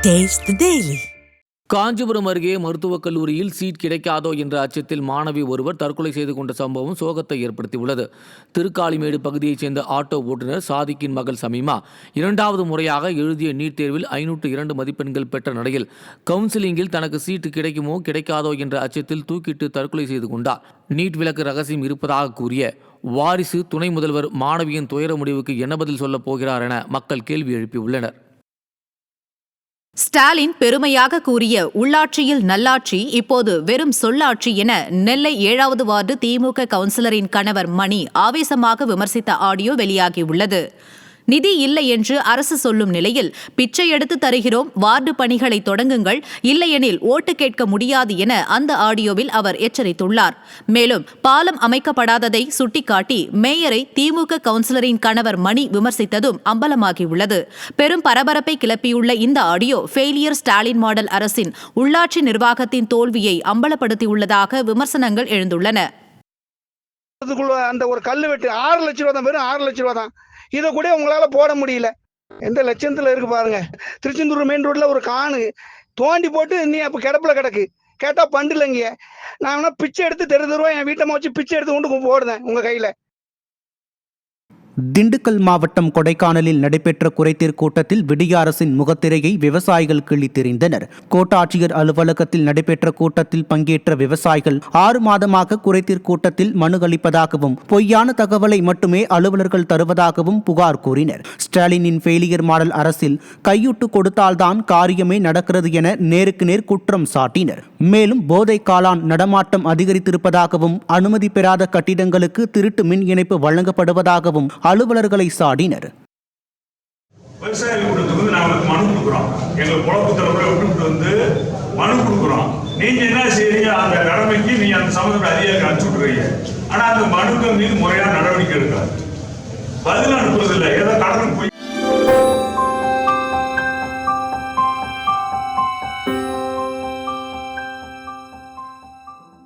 Taste the Daily. Kanchipuram அருகே மருத்துவக் கல்லூரியில் சீட் கிடைக்காதோ என்ற அச்சத்தில் மாணவி ஒருவர் தற்கொலை செய்து கொண்ட சம்பவம் சோகத்தை ஏற்படுத்தியுள்ளது. திருக்காளிமேடு பகுதியைச் சேர்ந்த ஆட்டோ ஓட்டுநர் சாதிக்கின் மகள் சமீமா இரண்டாவது முறையாக எழுதிய நீட் தேர்வில் 502 மதிப்பெண்கள் பெற்ற நிலையில் கவுன்சிலிங்கில் தனக்கு சீட்டு கிடைக்குமோ கிடைக்காதோ என்ற அச்சத்தில் தூக்கிட்டு தற்கொலை செய்து கொண்டார். நீட் விலக்கு ரகசியம் இருப்பதாக கூறிய வாரிசு துணை முதல்வர் மாணவியின் துயர முடிவுக்கு என்ன பதில் சொல்லப் போகிறார் என மக்கள் கேள்வி எழுப்பியுள்ளனர். ஸ்டாலின் பெருமையாக கூறிய உள்ளாட்சியில் நல்லாட்சி இப்போது வெறும் சொல்லாட்சி என நெல்லை 7வது வார்டு திமுக கவுன்சிலரின் கணவர் மணி ஆவேசமாக விமர்சித்த ஆடியோ வெளியாகியுள்ளது. நிதி இல்லை என்று அரசு சொல்லும் நிலையில் பிச்சை எடுத்து தருகிறோம், வார்டு பணிகளை தொடங்குங்கள், இல்லையெனில் ஓட்டு கேட்க முடியாது என அந்த ஆடியோவில் அவர் எச்சரித்துள்ளார். மேலும் பாலம் அமைக்கப்படாததை சுட்டிக்காட்டி மேயரை திமுக கவுன்சிலரின் கணவர் மணி விமர்சித்ததும் அம்பலமாகியுள்ளது. பெரும் பரபரப்பை கிளப்பியுள்ள இந்த ஆடியோ ஃபெயிலியர் ஸ்டாலின் மாடல் அரசின் உள்ளாட்சி நிர்வாகத்தின் தோல்வியை அம்பலப்படுத்தியுள்ளதாக விமர்சனங்கள் எழுந்துள்ளன. அந்த ஒரு கல்லு வெட்டு 6 லட்சம் ரூபா தான், வெறும் 6 லட்சம் ரூபா தான். இதை கூட உங்களால போட முடியல. எந்த லட்சத்துல இருக்கு பாருங்க. திருச்செந்தூர் மெயின் ரோட்ல ஒரு காணு தோண்டி போட்டு நீ அப்ப கிடப்புல கிடக்கு. கேட்டா பண்டுலங்க. நான் வேணா பிச்சை எடுத்து தெருவா என் வீட்டை வச்சு பிச்சை எடுத்து கொண்டு போடுறேன் உங்க கையில. திண்டுக்கல் மாவட்டம் கொடைக்கானலில் நடைபெற்ற குறைதீர் கூட்டத்தில் விடிய அரசின் முகத்திரையை விவசாயிகள் கிழித்தெறிந்தனர். கோட்டாட்சியர் அலுவலகத்தில் நடைபெற்ற கூட்டத்தில் பங்கேற்ற விவசாயிகள் 6 மாதமாக குறைதீர் கூட்டத்தில் மனு அளிப்பதாகவும் பொய்யான தகவலை மட்டுமே அலுவலர்கள் தருவதாகவும் புகார் கூறினர். ஸ்டாலினின் ஃபெயிலியர் மாடல் அரசில் கையுட்டு கொடுத்தால்தான் காரியமே நடக்கிறது என நேருக்கு நேர் குற்றம் சாட்டினர். மேலும் போதை காளான் நடமாட்டம் அதிகரித்திருப்பதாகவும் அனுமதி பெறாத கட்டிடங்களுக்கு திருட்டு மின் இணைப்பு வழங்கப்படுவதாகவும் அலுவலர்களை சாடினர். விவசாயிகளுக்கு நாம மனு கொடுக்குறோம், எங்க குழப்பு தலைமுறை விட்டு வந்து மனு கொடுக்குறோம். நீங்க என்ன செய்றீங்க, அந்த கடமைக்கு நீங்க அந்த சம்பந்தப்பட்ட அதிகாரிகள் அனுப்பிச்சு விட்டுறீங்க. ஆனா அந்த மனுக்கள் மீது முறையான நடவடிக்கை எடுக்காது, பதில் அனுப்புறதில்லை. ஏதோ கடனுக்கு போய்